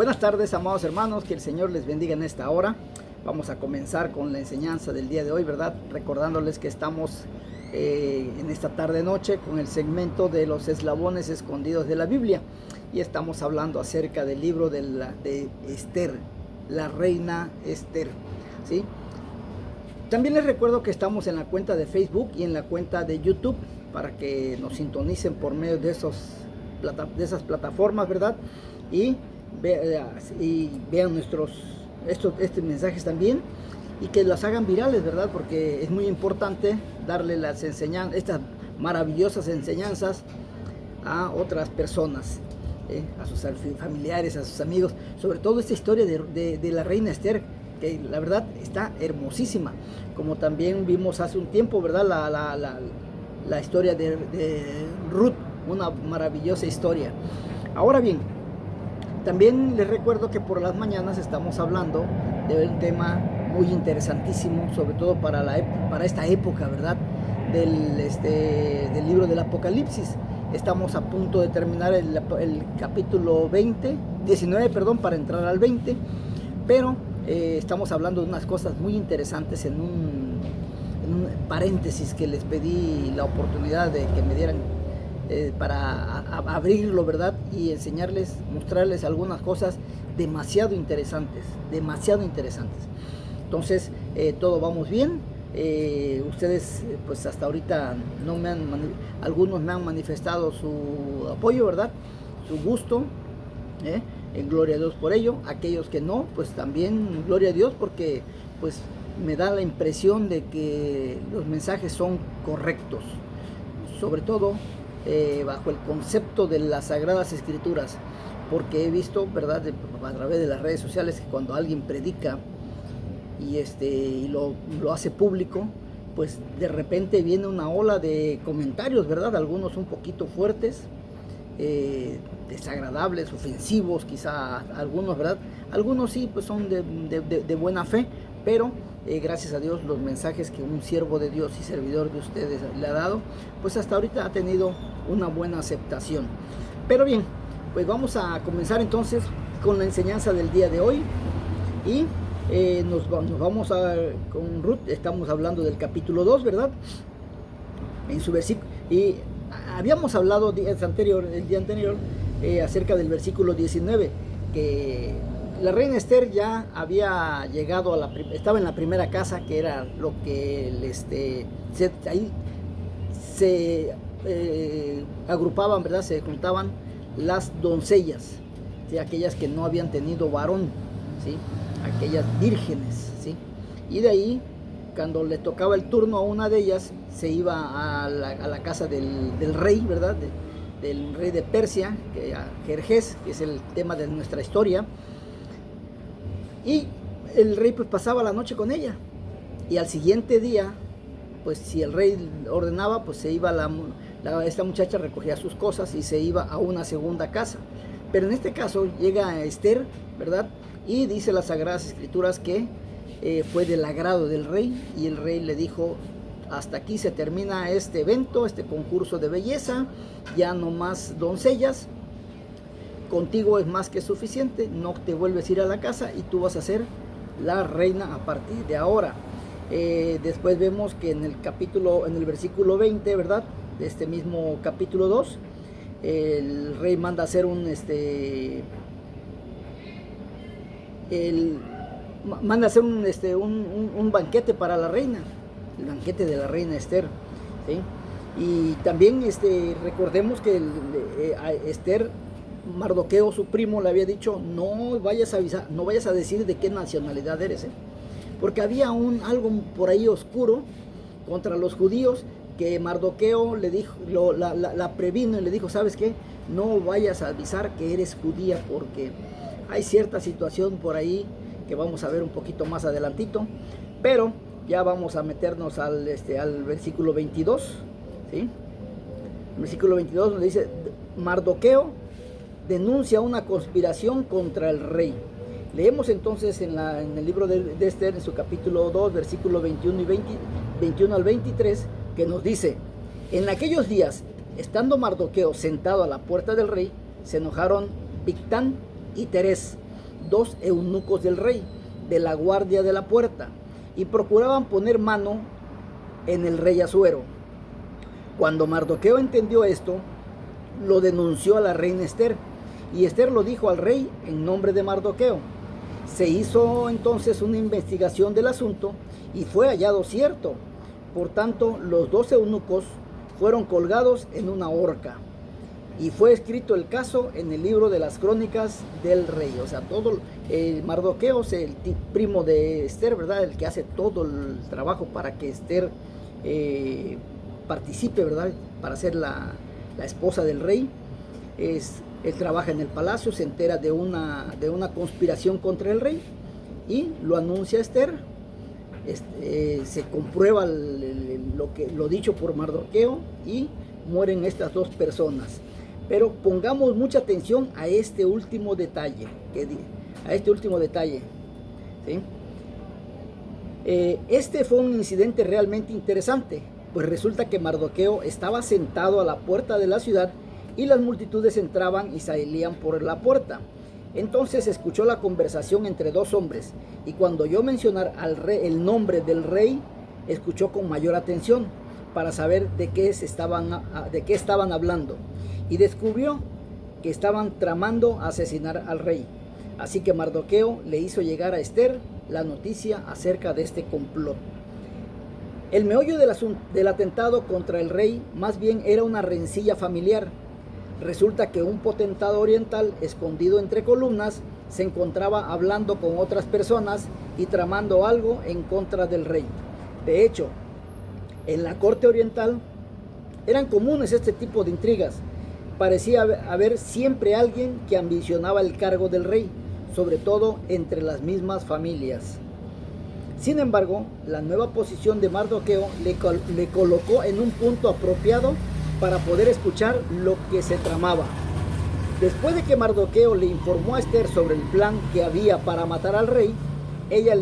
Buenas tardes, amados hermanos, que el Señor les bendiga en esta hora. Vamos a comenzar con la enseñanza del día de hoy, ¿verdad? Recordándoles que estamos en esta tarde-noche con el segmento de los eslabones escondidos de la Biblia. Y estamos hablando acerca del libro de Esther, la reina Esther, ¿sí? También les recuerdo que estamos en la cuenta de Facebook y en la cuenta de YouTube para que nos sintonicen por medio de esas plataformas, ¿verdad? Y vean estos mensajes también y que las hagan virales, ¿verdad? Porque es muy importante darle estas maravillosas enseñanzas a otras personas, a sus familiares, a sus amigos, sobre todo esta historia de la reina Esther, que la verdad está hermosísima, como también vimos hace un tiempo, ¿verdad? La historia de Ruth, una maravillosa historia. Ahora bien, también les recuerdo que por las mañanas estamos hablando de un tema muy interesantísimo, sobre todo para esta época, ¿verdad? Del libro del Apocalipsis. Estamos a punto de terminar el capítulo 19, para entrar al 20, pero estamos hablando de unas cosas muy interesantes en un paréntesis que les pedí la oportunidad de que me dieran para abrirlo, ¿verdad? Y enseñarles, mostrarles algunas cosas demasiado interesantes. Entonces, todo vamos bien. Ustedes, pues hasta ahorita algunos me han manifestado su apoyo, ¿verdad? Su gusto, en gloria a Dios por ello. Aquellos que no, pues también gloria a Dios, porque pues me da la impresión de que los mensajes son correctos, sobre todo bajo el concepto de las Sagradas Escrituras, porque he visto, ¿verdad?, a través de las redes sociales, que cuando alguien predica y lo hace público, pues de repente viene una ola de comentarios, ¿verdad?, algunos un poquito fuertes, desagradables, ofensivos, quizá algunos, ¿verdad? Algunos sí, pues son de buena fe, pero gracias a Dios los mensajes que un siervo de Dios y servidor de ustedes le ha dado, pues hasta ahorita ha tenido una buena aceptación. Pero bien, pues vamos a comenzar entonces con la enseñanza del día de hoy y nos vamos con Ruth. Estamos hablando del capítulo 2, ¿verdad? En su versículo, y habíamos hablado el día anterior acerca del versículo 19, que la reina Esther ya había llegado estaba en la primera casa, que era lo que ahí se agrupaban, ¿verdad? Se juntaban las doncellas, ¿sí? Aquellas que no habían tenido varón, ¿sí? Aquellas vírgenes, ¿sí? Y de ahí, cuando le tocaba el turno a una de ellas, se iba a la casa del rey, ¿verdad? Del rey de Persia, Jerjes, que es el tema de nuestra historia. Y el rey pues pasaba la noche con ella, y al siguiente día, pues si el rey ordenaba, pues se iba esta muchacha, recogía sus cosas y se iba a una segunda casa. Pero en este caso llega Esther, ¿verdad? Y dice las Sagradas Escrituras que fue del agrado del rey, y el rey le dijo: hasta aquí se termina este evento, este concurso de belleza, ya no más doncellas, contigo es más que suficiente, no te vuelves a ir a la casa y tú vas a ser la reina a partir de ahora. Después vemos que en el versículo 20, ¿verdad?, de este mismo capítulo 2, el rey manda a hacer un banquete para la reina, el banquete de la reina Esther, ¿sí? Y también recordemos que a Esther, Mardoqueo, su primo, le había dicho: no vayas a decir de qué nacionalidad eres, porque había algo por ahí oscuro contra los judíos, que Mardoqueo le dijo, la previno y le dijo: ¿sabes qué? No vayas a avisar que eres judía, porque hay cierta situación por ahí que vamos a ver un poquito más adelantito. Pero ya vamos a meternos al versículo 22, ¿sí? El versículo 22 nos dice: Mardoqueo denuncia una conspiración contra el rey. Leemos entonces en el libro de Esther, en su capítulo 2, versículo 21 al 23, que nos dice: en aquellos días, estando Mardoqueo sentado a la puerta del rey, se enojaron Bigtán y Teres, 2 eunucos del rey, de la guardia de la puerta, y procuraban poner mano en el rey Asuero. Cuando Mardoqueo entendió esto, lo denunció a la reina Ester, y Ester lo dijo al rey en nombre de Mardoqueo. Se hizo entonces una investigación del asunto y fue hallado cierto. Por tanto, los 2 eunucos fueron colgados en una horca. Y fue escrito el caso en el libro de las crónicas del rey. O sea, todo Mardoqueo es el primo de Ester, ¿verdad? El que hace todo el trabajo para que Ester participe, ¿verdad? Para ser la esposa del rey. Él trabaja en el palacio, se entera de una conspiración contra el rey y lo anuncia a Ester. Se comprueba lo dicho por Mardoqueo y mueren estas 2 personas. Pero pongamos mucha atención a este último detalle, ¿sí? Este fue un incidente realmente interesante, pues resulta que Mardoqueo estaba sentado a la puerta de la ciudad y las multitudes entraban y salían por la puerta. Entonces escuchó la conversación entre 2 hombres, y cuando oyó mencionar al rey, el nombre del rey, escuchó con mayor atención para saber de qué estaban hablando, y descubrió que estaban tramando asesinar al rey. Así que Mardoqueo le hizo llegar a Ester la noticia acerca de este complot. El meollo del atentado contra el rey más bien era una rencilla familiar. Resulta que un potentado oriental, escondido entre columnas, se encontraba hablando con otras personas y tramando algo en contra del rey. De hecho, en la corte oriental eran comunes este tipo de intrigas. Parecía haber siempre alguien que ambicionaba el cargo del rey, sobre todo entre las mismas familias. Sin embargo, la nueva posición de Mardoqueo le colocó en un punto apropiado para poder escuchar lo que se tramaba. Después de que Mardoqueo le informó a Ester sobre el plan que había para matar al rey, ella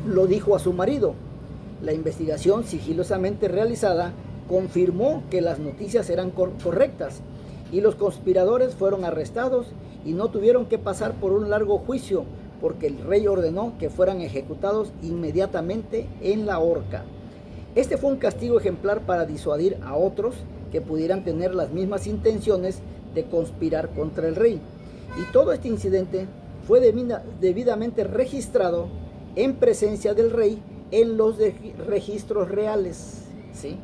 lo dijo a su marido. La investigación sigilosamente realizada confirmó que las noticias eran correctas y los conspiradores fueron arrestados y no tuvieron que pasar por un largo juicio, porque el rey ordenó que fueran ejecutados inmediatamente en la horca. Este fue un castigo ejemplar para disuadir a otros que pudieran tener las mismas intenciones de conspirar contra el rey. Y todo este incidente fue debidamente registrado en presencia del rey en los registros reales, ¿sí?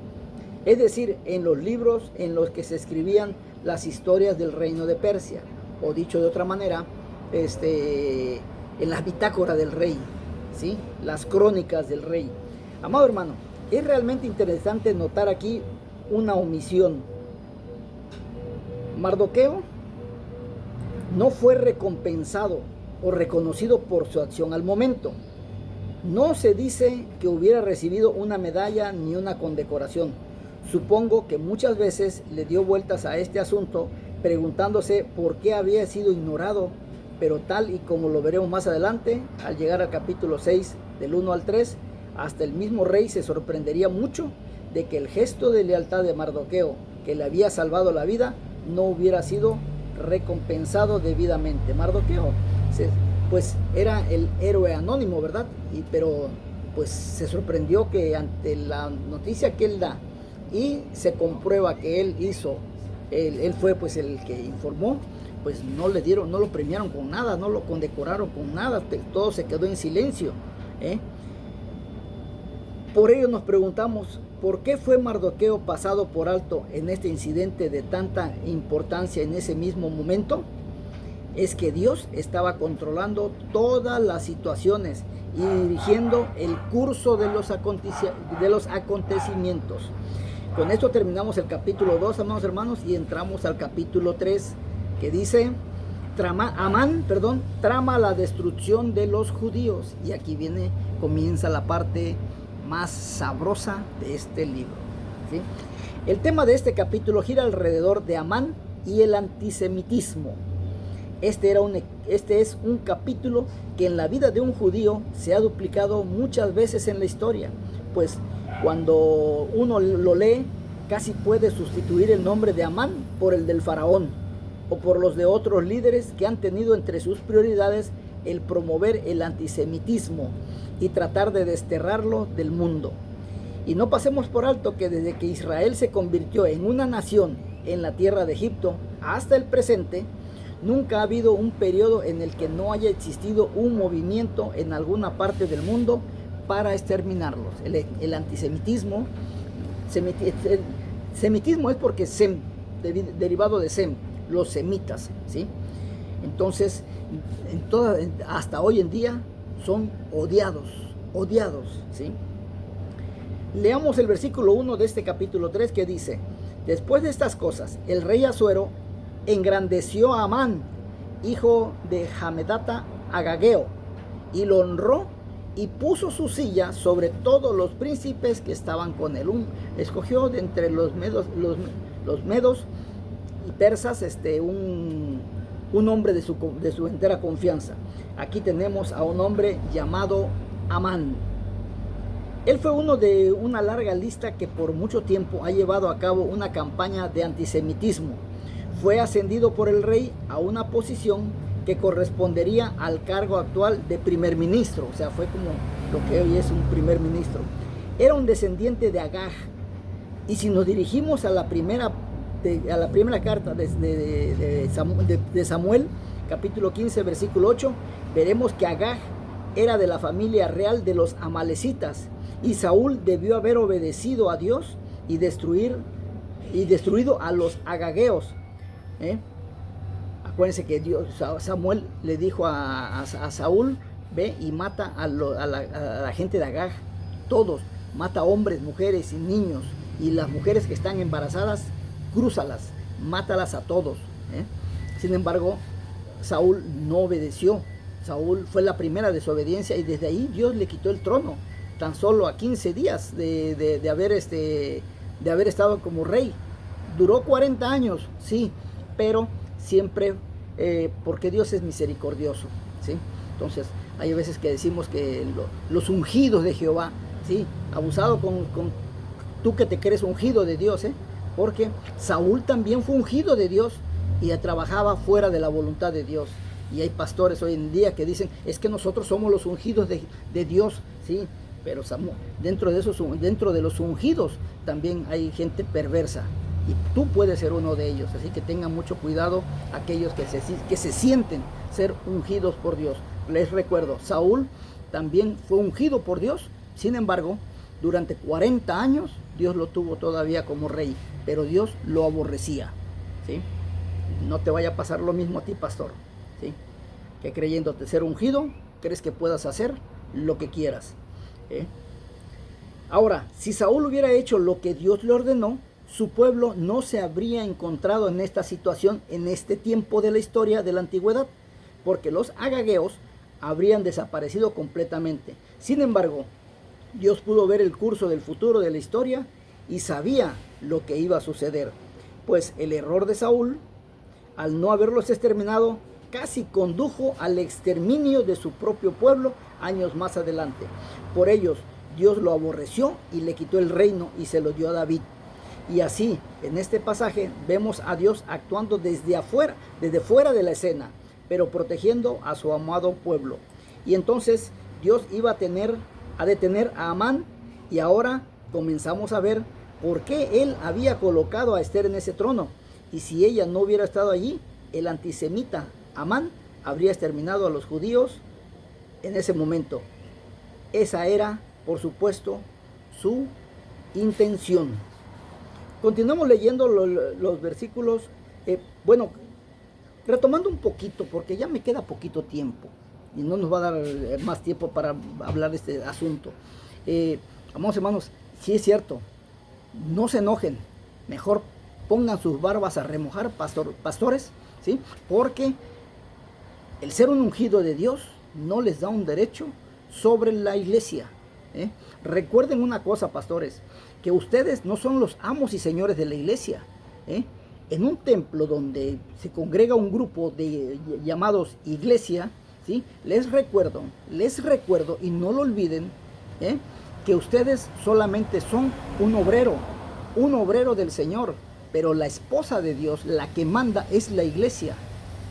Es decir, en los libros en los que se escribían las historias del reino de Persia, o dicho de otra manera, en las bitácoras del rey, ¿sí? Las crónicas del rey. Amado hermano, es realmente interesante notar aquí una omisión. Mardoqueo no fue recompensado o reconocido por su acción al momento. No se dice que hubiera recibido una medalla ni una condecoración. Supongo que muchas veces le dio vueltas a este asunto preguntándose por qué había sido ignorado, pero tal y como lo veremos más adelante, al llegar al capítulo 6 del 1 al 3, hasta el mismo rey se sorprendería mucho de que el gesto de lealtad de Mardoqueo, que le había salvado la vida, no hubiera sido recompensado debidamente. Mardoqueo pues era el héroe anónimo, ¿verdad? Pero pues se sorprendió que ante la noticia que él da y se comprueba que él fue pues el que informó, pues no lo premiaron con nada, no lo condecoraron con nada, todo se quedó en silencio, ¿eh? Por ello nos preguntamos, ¿por qué fue Mardoqueo pasado por alto en este incidente de tanta importancia en ese mismo momento? Es que Dios estaba controlando todas las situaciones y dirigiendo el curso de los acontecimientos. Con esto terminamos el capítulo 2, amados hermanos, y entramos al capítulo 3, que dice, Amán trama la destrucción de los judíos. Y aquí comienza la parte más sabrosa de este libro, ¿sí? El tema de este capítulo gira alrededor de Amán y el antisemitismo. Este es un capítulo que en la vida de un judío se ha duplicado muchas veces en la historia, pues cuando uno lo lee casi puede sustituir el nombre de Amán por el del faraón o por los de otros líderes que han tenido entre sus prioridades el promover el antisemitismo y tratar de desterrarlo del mundo. Y no pasemos por alto que desde que Israel se convirtió en una nación en la tierra de Egipto hasta el presente, nunca ha habido un periodo en el que no haya existido un movimiento en alguna parte del mundo para exterminarlos. El antisemitismo, semitismo es porque Sem, derivado de Sem, los semitas, ¿sí? Entonces, hasta hoy en día son odiados, ¿sí? Leamos el versículo 1 de este capítulo 3 que dice: después de estas cosas, el rey Asuero engrandeció a Amán, hijo de Hamedata Agageo, y lo honró y puso su silla sobre todos los príncipes que estaban con él. Escogió de entre los medos y persas un hombre de su entera confianza. Aquí tenemos a un hombre llamado Amán. Él fue uno de una larga lista que por mucho tiempo ha llevado a cabo una campaña de antisemitismo. Fue ascendido por el rey a una posición que correspondería al cargo actual de primer ministro, o sea, fue como lo que hoy es un primer ministro. Era un descendiente de Agag, y si nos dirigimos a la primera carta de Samuel, capítulo 15, versículo 8, veremos que Agag era de la familia real de los amalecitas, y Saúl debió haber obedecido a Dios y destruido a los agageos. Acuérdense que Samuel le dijo a Saúl: ve y mata a la gente de Agag, todos, mata hombres, mujeres y niños, y las mujeres que están embarazadas, crúzalas, mátalas a todos. Sin embargo, Saúl no obedeció. Saúl fue la primera desobediencia, y desde ahí Dios le quitó el trono, tan solo a 15 días de haber estado como rey. Duró 40 años, sí, pero siempre porque Dios es misericordioso, ¿sí? Entonces, hay veces que decimos que los ungidos de Jehová, ¿sí? Abusado con tú que te crees ungido de Dios, porque Saúl también fue ungido de Dios y trabajaba fuera de la voluntad de Dios. Y hay pastores hoy en día que dicen: es que nosotros somos los ungidos de Dios, ¿sí? Pero dentro de los ungidos también hay gente perversa, y tú puedes ser uno de ellos. Así que tengan mucho cuidado aquellos que se sienten ser ungidos por Dios. Les recuerdo, Saúl también fue ungido por Dios. Sin embargo, durante 40 años Dios lo tuvo todavía como rey, pero Dios lo aborrecía, ¿sí? No te vaya a pasar lo mismo a ti, pastor, ¿sí? Que creyéndote ser ungido, crees que puedas hacer lo que quieras. Ahora, si Saúl hubiera hecho lo que Dios le ordenó, su pueblo no se habría encontrado en esta situación en este tiempo de la historia de la antigüedad, porque los agageos habrían desaparecido completamente. Sin embargo, Dios pudo ver el curso del futuro de la historia y sabía lo que iba a suceder, pues el error de Saúl, al no haberlos exterminado, casi condujo al exterminio de su propio pueblo años más adelante. Por ellos, Dios lo aborreció y le quitó el reino y se lo dio a David. Y así, en este pasaje, vemos a Dios actuando desde fuera de la escena, pero protegiendo a su amado pueblo. Y entonces, Dios iba a detener a Amán, y ahora comenzamos a ver por qué él había colocado a Esther en ese trono. Y si ella no hubiera estado allí, el antisemita Amán habría exterminado a los judíos en ese momento. Esa era, por supuesto, su intención. Continuamos leyendo los versículos. Retomando un poquito, porque ya me queda poquito tiempo y no nos va a dar más tiempo para hablar de este asunto. Amados hermanos, sí es cierto, no se enojen, mejor pongan sus barbas a remojar, pastores, ¿sí? Porque el ser un ungido de Dios no les da un derecho sobre la iglesia. Recuerden una cosa, pastores, que ustedes no son los amos y señores de la iglesia. En un templo donde se congrega un grupo de llamados iglesia, ¿sí? Les recuerdo, y no lo olviden, que ustedes solamente son un obrero del Señor, pero la esposa de Dios, la que manda, es la iglesia,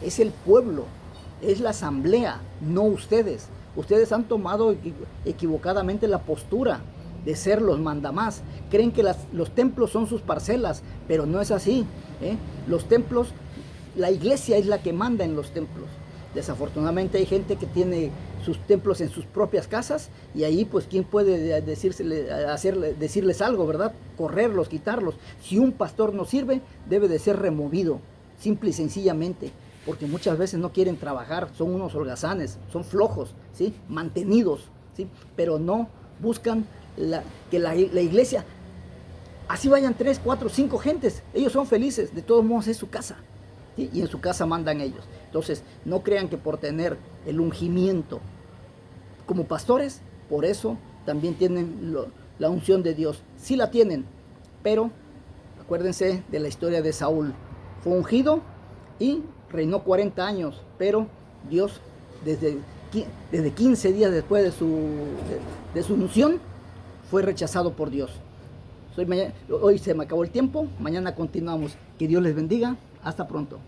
es el pueblo. es la asamblea, no ustedes. Ustedes han tomado equivocadamente la postura de ser los mandamás. Creen que los templos son sus parcelas, pero no es así. Los templos, la iglesia es la que manda en los templos. Desafortunadamente hay gente que tiene sus templos en sus propias casas y ahí pues quién puede decirles algo, ¿verdad? Correrlos, quitarlos. Si un pastor no sirve, debe de ser removido, simple y sencillamente, porque muchas veces no quieren trabajar, son unos holgazanes, son flojos, ¿sí? Mantenidos, ¿sí? Pero no buscan que la iglesia, así vayan 3, 4, 5 gentes, ellos son felices, de todos modos es su casa, ¿sí? Y en su casa mandan ellos. Entonces, no crean que por tener el ungimiento como pastores, por eso también tienen la unción de Dios. Sí la tienen, pero acuérdense de la historia de Saúl. Fue ungido y reinó 40 años, pero Dios desde 15 días después de su unción fue rechazado por Dios. Hoy se me acabó el tiempo, mañana continuamos. Que Dios les bendiga, hasta pronto.